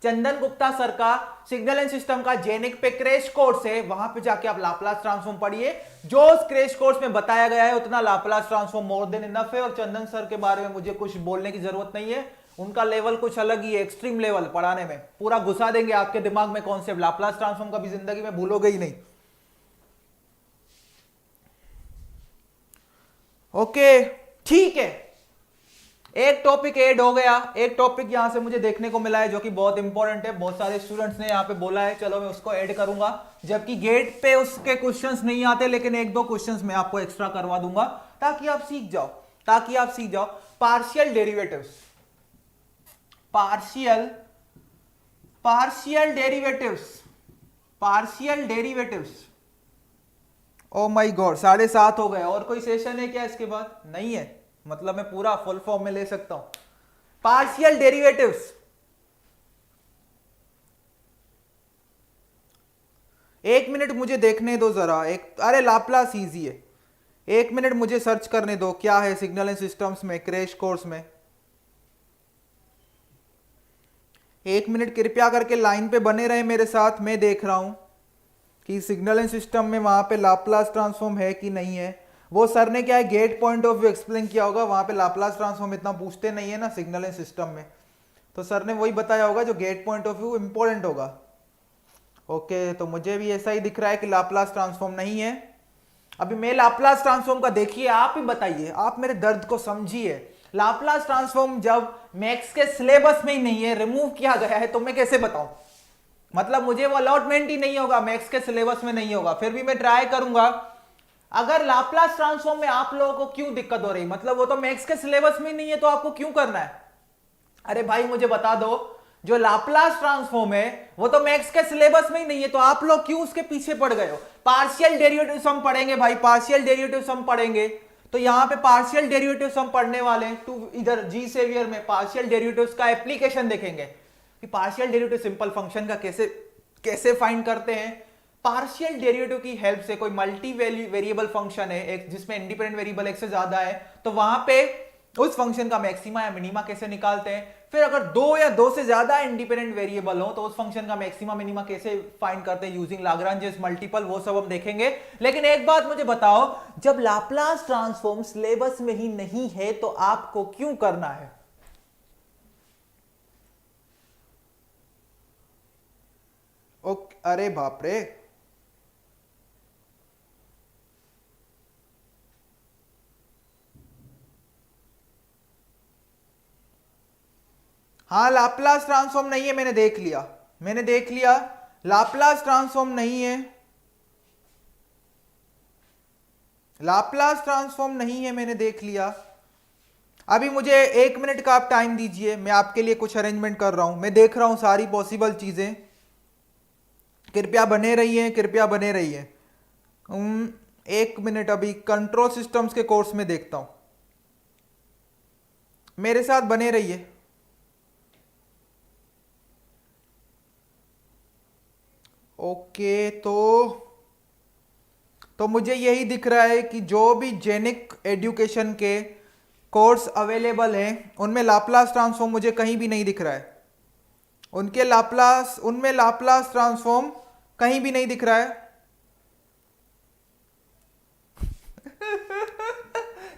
चंदन गुप्ता सर का सिग्नल एंड सिस्टम का जेनिक पे क्रैश कोर्स है, वहां पे जाके आप लाप्लास ट्रांसफॉर्म पढ़िए। जो उस क्रैश कोर्स में बताया गया है उतना Laplace transform more than enough है। और चंदन सर के बारे में मुझे कुछ बोलने की जरूरत नहीं है, उनका लेवल कुछ अलग ही है, एक्सट्रीम लेवल पढ़ाने में, पूरा घुसा देंगे आपके दिमाग में कॉन्सेप्ट, लाप्लास ट्रांसफॉर्म कभी जिंदगी में भूलोगे ही नहीं। ओके ठीक है, एक टॉपिक ऐड हो गया, एक टॉपिक यहां से मुझे देखने को मिला है जो कि बहुत इंपॉर्टेंट है, बहुत सारे स्टूडेंट्स ने यहां पे बोला है, चलो मैं उसको ऐड करूंगा, जबकि गेट पे उसके क्वेश्चंस नहीं आते, लेकिन एक दो क्वेश्चंस मैं आपको एक्स्ट्रा करवा दूंगा ताकि आप सीख जाओ, partial partial derivatives, partial derivatives. Oh my God, 7:30 हो गए। और कोई सेशन है क्या इसके बाद? नहीं है, मतलब मैं पूरा फुल फॉर्म में ले सकता हूं। पार्शियल डेरिवेटिव्स, 1 मिनट मुझे देखने दो जरा। अरे लाप्लास इजी है, 1 मिनट मुझे सर्च करने दो क्या है सिग्नल एंड सिस्टम्स में, क्रैश कोर्स में। 1 मिनट कृपया करके लाइन पे बने रहे मेरे साथ। मैं देख रहा हूं कि सिग्नल एंड सिस्टम में वहां पे लाप्लास ट्रांसफॉर्म है कि नहीं है। वो सर ने क्या है, GATE point of view explain किया होगा, वहां पे लाप्लास ट्रांसफॉर्म इतना पूछते नहीं है ना सिग्नल एंड सिस्टम में, तो सर ने वही बताया होगा जो GATE point of view important होगा। ओके, तो मुझे भी ऐसा ही दिख रहा है कि लाप्लास ट्रांसफॉर्म नहीं है। अभी मैं लाप्लास ट्रांसफॉर्म का देखिए, आप ही बताइए, आप मेरे दर्द को समझिए। लाप्लास ट्रांसफॉर्म जब मैथ्स के सिलेबस में ही नहीं है, रिमूव किया गया है, तो मैं कैसे बताऊं? मतलब मुझे वो अलॉटमेंट ही नहीं होगा, मैथ्स के सिलेबस में नहीं होगा, फिर भी मैं ट्राई करूंगा। अगर लाप्लास ट्रांसफॉर्म में आप लोगों को क्यों दिक्कत हो रही, मतलब वो तो मैथ्स के सिलेबस में नहीं है, तो आपको क्यों करना है? अरे भाई मुझे बता दो, जो लाप्लास ट्रांसफॉर्म है वो तो मैथ्स के सिलेबस में ही नहीं है, तो आप लोग क्यों उसके पीछे पड़ गए हो? पार्शियल डेरिवेटिव्स हम पढ़ेंगे भाई, पार्शियल डेरिवेटिव्स हम पढ़ेंगे, तो यहां पे पार्शियल डेरिवेटिव्स हम पढ़ने वाले हैं। टू इधर जी सेवियर में पार्शियल डेरिवेटिव्स का एप्लीकेशन देखेंगे कि पार्शियल डेरिवेटिव सिंपल फंक्शन का कैसे कैसे फाइंड करते हैं। पार्शियल डेरिवेटिव की हेल्प से कोई मल्टी वेरिएबल फंक्शन है एक जिसमें इंडिपेंडेंट वेरिएबल एक से ज्यादा है, तो वहां पे उस फंक्शन का मैक्सिमा या मिनिमा कैसे निकालते हैं। फिर अगर दो या दो से ज्यादा इंडिपेंडेंट वेरिएबल हो तो उस फंक्शन का मैक्सिमा मिनिमा कैसे फाइंड करते हैं यूजिंग लाग्रांज मल्टीपल, वो सब हम देखेंगे। लेकिन एक बात मुझे बताओ, जब लाप्लास ट्रांसफॉर्म सिलेबस में ही नहीं है तो आपको क्यों करना है? ओके, अरे बाप रे, हाँ लाप्लास ट्रांसफॉर्म नहीं है, मैंने देख लिया, मैंने देख लिया, लाप्लास ट्रांसफॉर्म नहीं है, लाप्लास ट्रांसफॉर्म नहीं है, मैंने देख लिया। अभी मुझे 1 मिनट का आप टाइम दीजिए, मैं आपके लिए कुछ अरेंजमेंट कर रहा हूं, मैं देख रहा हूं सारी पॉसिबल चीजें। कृपया बने रहिए, कृपया बने रहिए। 1 मिनट, अभी कंट्रोल सिस्टम्स के कोर्स में देखता हूं, मेरे साथ बने रहिए। ओके, तो मुझे यही दिख रहा है कि जो भी जेनिक एजुकेशन के कोर्स अवेलेबल हैं उनमें लाप्लास ट्रांसफॉर्म मुझे कहीं भी नहीं दिख रहा है, उनमें लाप्लास ट्रांसफॉर्म कहीं भी नहीं दिख रहा है।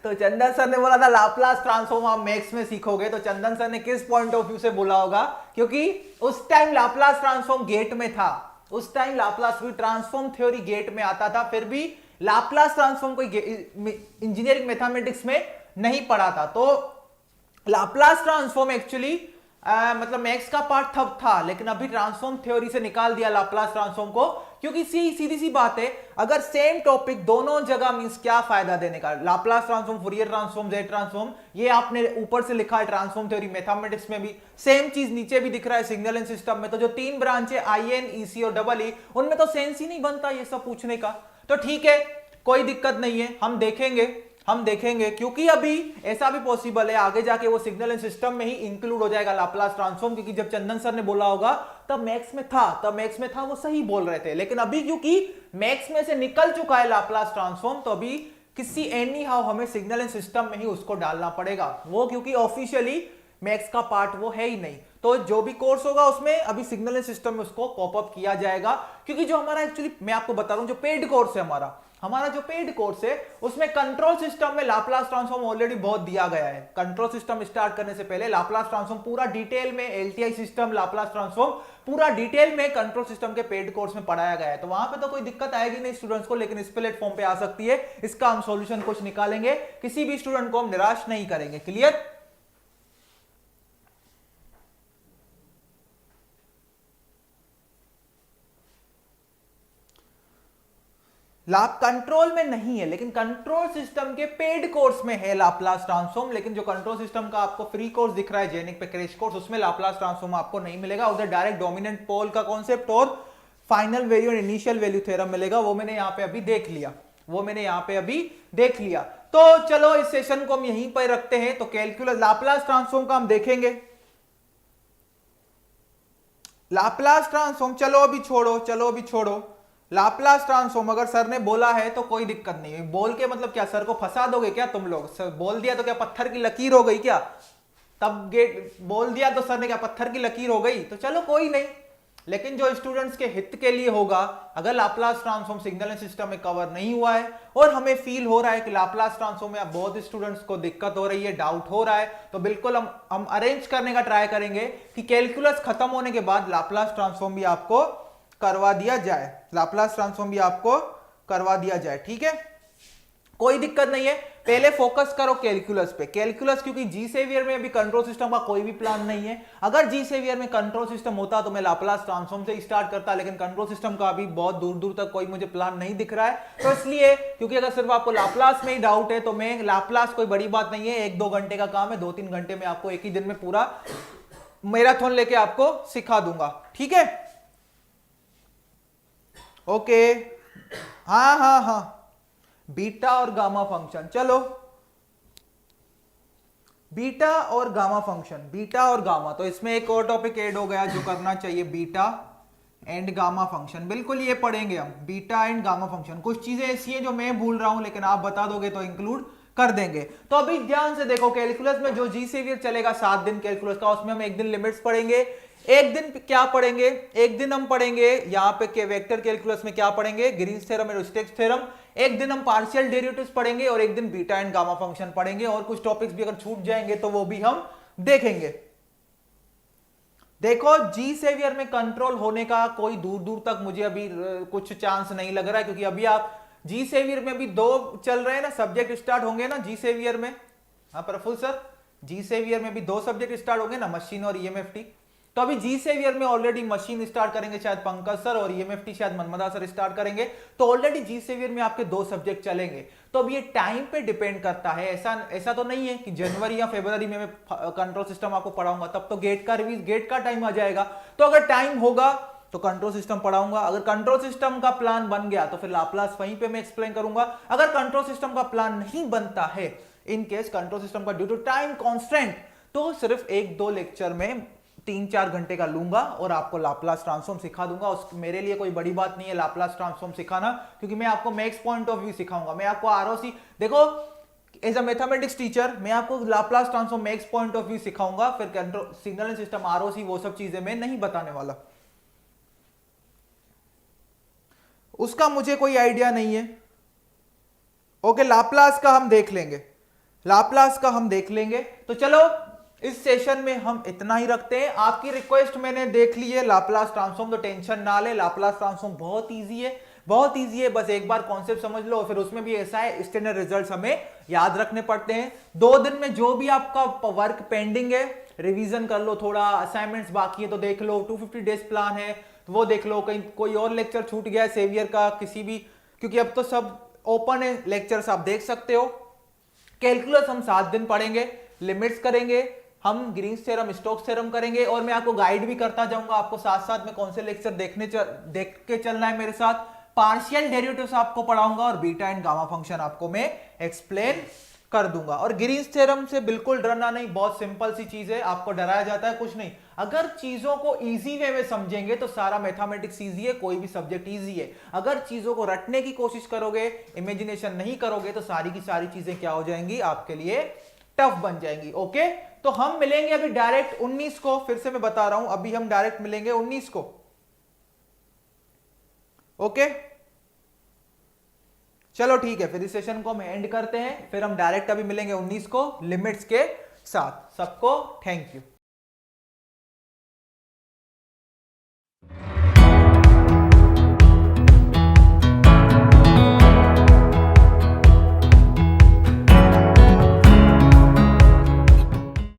तो चंदन सर ने बोला था लाप्लास ट्रांसफॉर्म आप मैथ्स में सीखोगे, तो चंदन सर ने किस पॉइंट ऑफ व्यू से बोला होगा? क्योंकि उस टाइम लाप्लास ट्रांसफॉर्म गेट में था, उस टाइम लाप्लास भी ट्रांसफॉर्म थ्योरी गेट में आता था, फिर भी लाप्लास ट्रांसफॉर्म कोई इंजीनियरिंग मैथमेटिक्स में नहीं पढ़ा था। तो लाप्लास ट्रांसफॉर्म एक्चुअली मतलब मैथ्स का पार्ट तब था, लेकिन अभी ट्रांसफॉर्म थ्योरी से निकाल दिया लाप्लास ट्रांसफॉर्म को, क्योंकि सीधी सी बात है, अगर सेम टॉपिक दोनों जगह मींस क्या फायदा देने का? Laplace transform, Fourier transform, Z transform, ये आपने ऊपर से लिखा है ट्रांसफॉर्म थ्योरी, मैथमेटिक्स में भी सेम चीज नीचे भी दिख रहा है सिग्नल एंड सिस्टम में। तो जो 3 ब्रांच है IN EC और EE, उनमें तो सेंस ही नहीं बनता ये सब पूछने का। तो ठीक है, कोई दिक्कत नहीं है, हम देखेंगे क्योंकि अभी ऐसा भी पॉसिबल है आगे जाके वो सिग्नल एंड सिस्टम में ही इंक्लूड हो जाएगा लाप्लास ट्रांसफॉर्म, क्योंकि जब चंदन सर ने बोला होगा तब मैथ्स में था, वो सही बोल रहे थे। लेकिन अभी क्योंकि मैथ्स में से निकल चुका है लाप्लास ट्रांसफॉर्म, तो अभी किसी एनी हाउ हमें सिग्नल एंड सिस्टम में ही उसको डालना पड़ेगा, वो क्योंकि ऑफिशियली मैथ्स का पार्ट वो है ही नहीं। तो जो भी कोर्स होगा उसमें अभी सिग्नल एंड सिस्टम में उसको पॉप अप किया जाएगा, क्योंकि जो हमारा एक्चुअली मैं आपको बता रहा हूं जो पेड कोर्स है हमारा जो पेड कोर्स है उसमें कंट्रोल सिस्टम में लाप्लास ट्रांसफॉर्म ऑलरेडी बहुत दिया गया है। कंट्रोल सिस्टम स्टार्ट करने से पहले लाप्लास ट्रांसफॉर्म पूरा डिटेल में, LTI सिस्टम, लाप्लास ट्रांसफॉर्म पूरा डिटेल में कंट्रोल सिस्टम के पेड कोर्स में पढ़ाया गया है। तो वहां पे तो कोई दिक्कत आएगी नहीं स्टूडेंट्स को, लेकिन इस प्लेटफॉर्म पे आ सकती है। इसका हम सॉल्यूशन कुछ निकालेंगे, किसी भी स्टूडेंट को हम निराश नहीं करेंगे। क्लियर? कंट्रोल में नहीं है, लेकिन कंट्रोल सिस्टम के पेड कोर्स में है लाप्लास ट्रांसफॉर्म। लेकिन जो कंट्रोल सिस्टम का आपको फ्री कोर्स दिख रहा है जेनिक पे क्रैश कोर्स, उसमें लाप्लास ट्रांसफॉर्म आपको नहीं मिलेगा। उधर डायरेक्ट डोमिनेंट पोल का कॉन्सेप्ट और फाइनल वैल्यू और इनिशियल वैल्यू थ्योरम मिलेगा। वो मैंने यहां पे अभी देख लिया। तो चलो इस सेशन को हम यहीं पर रखते हैं। तो कैलकुलस लाप्लास ट्रांसफॉर्म का हम देखेंगे। लाप्लास ट्रांसफॉर्म चलो अभी छोड़ो। लाप्लास ट्रांसफॉर्म अगर सर ने बोला है तो कोई दिक्कत नहीं है। बोल के मतलब क्या, सर को फंसा दोगे क्या तुम लोग? सर बोल दिया तो क्या पत्थर की लकीर हो गई क्या? तब गेट बोल दिया तो सर ने क्या पत्थर की लकीर हो गई? तो चलो कोई नहीं, लेकिन जो स्टूडेंट्स के हित के लिए होगा, अगर Laplace transform signal and system में कवर नहीं हुआ है और हमें फील हो रहा है कि लाप्लास ट्रांसफॉर्म में अब बहुत स्टूडेंट्स को दिक्कत हो रही है, डाउट हो रहा है, तो बिल्कुल हम अरेंज करने का ट्राई करेंगे कि कैलकुलस खत्म होने के बाद लाप्लास ट्रांसफॉर्म भी आपको करवा दिया जाए। ठीक है, कोई दिक्कत नहीं है। पहले फोकस करो कैलकुलस पे। कैलकुलस क्योंकि जी सेवियर में अभी कंट्रोल सिस्टम का कोई भी प्लान नहीं है। अगर जी सेवियर में कंट्रोल सिस्टम होता तो मैं लाप्लास ट्रांसफॉर्म से स्टार्ट करता, लेकिन कंट्रोल सिस्टम का अभी बहुत दूर दूर तक कोई मुझे प्लान नहीं दिख रहा है। तो इसलिए क्योंकि अगर सिर्फ आपको लाप्लास में ही डाउट है तो मैं लाप्लास कोई बड़ी बात नहीं है, 1-2 घंटे का काम है, 2-3 घंटे में आपको एक ही दिन में पूरा मैराथन लेके आपको सिखा दूंगा। ठीक है, ओके। हाँ, बीटा और गामा फंक्शन, चलो बीटा और गामा, तो इसमें एक और टॉपिक ऐड हो गया जो करना चाहिए, बीटा एंड गामा फंक्शन। बिल्कुल ये पढ़ेंगे हम, बीटा एंड गामा फंक्शन। कुछ चीजें ऐसी हैं जो मैं भूल रहा हूं, लेकिन आप बता दोगे तो इंक्लूड कर देंगे। तो अभी ध्यान से देखो, कैलकुलस में जो जी सेवियर चलेगा 7 दिन कैलकुलस का, उसमें हम एक दिन लिमिट्स पढ़ेंगे, एक दिन क्या पढ़ेंगे, एक दिन हम पढ़ेंगे यहाँ पे वेक्टर कैलकुलस में क्या पढ़ेंगे, ग्रीन्स थ्योरम और स्टोक्स थ्योरम। एक दिन हम पार्शियल डेरिवेटिव्स पढ़ेंगे और एक दिन बीटा एंड गामा फंक्शन पढ़ेंगे। और कुछ टॉपिक्स भी अगर छूट जाएंगे तो वो भी हम देखेंगे। देखो, जी सेवियर में कंट्रोल होने का कोई दूर दूर तक मुझे अभी कुछ चांस नहीं लग रहा है, क्योंकि अभी आप जी सेवियर में भी 2 चल रहे हैं ना, सब्जेक्ट स्टार्ट होंगे ना जी सेवियर में। हाँ प्रफुल्ल सर, जी सेवियर में भी 2 सब्जेक्ट स्टार्ट होंगे ना, मशीन और ईएमएफटी। तो अभी जी सेवियर में ऑलरेडी मशीन स्टार्ट करेंगे शायद पंकज सर, और ईएमएफटी शायद मनमदा सर स्टार्ट करेंगे। तो ऑलरेडी जी सेवियर में आपके 2 सब्जेक्ट चलेंगे। तो अब ये टाइम पे डिपेंड करता है, ऐसा तो नहीं है कि जनवरी या फरवरी में मैं कंट्रोल सिस्टम आपको पढ़ाऊंगा, तब तो गेट का टाइम आ जाएगा। तो अगर टाइम होगा तो कंट्रोल सिस्टम पढ़ाऊंगा। अगर कंट्रोल सिस्टम का प्लान बन गया तो फिर लाप्लास वहीं पे मैं एक्सप्लेन करूंगा। अगर कंट्रोल सिस्टम का प्लान नहीं बनता है, इन केस कंट्रोल सिस्टम का ड्यू टू टाइम कांस्टेंट, तो सिर्फ 1-2 लेक्चर में 3-4 घंटे का लूंगा और आपको लाप्लास ट्रांसफॉर्म सिखा दूंगा। मेरे लिए कोई बड़ी बात नहीं है लाप्लास ट्रांसफॉर्म सिखाना, क्योंकि मैं आपको मैक्स पॉइंट ऑफ व्यू सिखाऊंगा। मैं आपको आरओसी, देखो एज अ मैथमेटिक्स टीचर मैं आपको Laplace transform max point of view सिखाऊंगा। फिर control signal and system, ROC, वो सब चीजें मैं नहीं बताने वाला, उसका मुझे कोई आइडिया नहीं है। ओके, लाप्लास का हम देख लेंगे। तो चलो इस सेशन में हम इतना ही रखते हैं। आपकी रिक्वेस्ट मैंने देख ली है लाप्लास ट्रांसफॉर्म, तो टेंशन ना ले, लाप्लास ट्रांसफॉर्म बहुत इजी है, बस एक बार कॉन्सेप्ट समझ लो। फिर उसमें भी ऐसा है, स्टैंडर्ड रिजल्ट्स हमें याद रखने पड़ते हैं। 2 दिन में जो भी आपका वर्क पेंडिंग है रिवीजन कर लो, थोड़ा असाइनमेंट्स बाकी है तो देख लो, 250 डेज प्लान है तो वो देख लो, कहीं कोई और लेक्चर छूट गया है सेवियर का किसी भी, क्योंकि अब तो सब ओपन है लेक्चर्स, आप देख सकते हो। कैलकुलस हम 7 दिन पढ़ेंगे, लिमिट्स करेंगे, हम ग्रीन्स थ्योरम, स्टोक्स थ्योरम करेंगे, और मैं आपको गाइड भी करता जाऊंगा आपको साथ साथ में कौन से लेक्चर देख के चलना है मेरे साथ। पार्शियल डेरिवेटिव्स आपको पढ़ाऊंगा और बीटा एंड गामा फंक्शन आपको मैं एक्सप्लेन कर दूंगा। और ग्रीन्स थ्योरम से बिल्कुल डरना नहीं, बहुत सिंपल सी चीज है, आपको डराया जाता है कुछ नहीं। अगर चीजों को इजी वे में समझेंगे तो सारा मैथमेटिक्स इजी है, कोई भी सब्जेक्ट इजी है। अगर चीजों को रटने की कोशिश करोगे, इमेजिनेशन नहीं करोगे, तो सारी की सारी चीजें क्या हो जाएंगी, आपके लिए टफ बन जाएंगी। ओके, तो हम मिलेंगे अभी डायरेक्ट 19 को, फिर से मैं बता रहा हूं, अभी हम डायरेक्ट मिलेंगे 19 को। ओके, चलो ठीक है, फिर इस सेशन को हम एंड करते हैं, फिर हम डायरेक्ट अभी मिलेंगे 19 को लिमिट्स के साथ। सबको थैंक यू।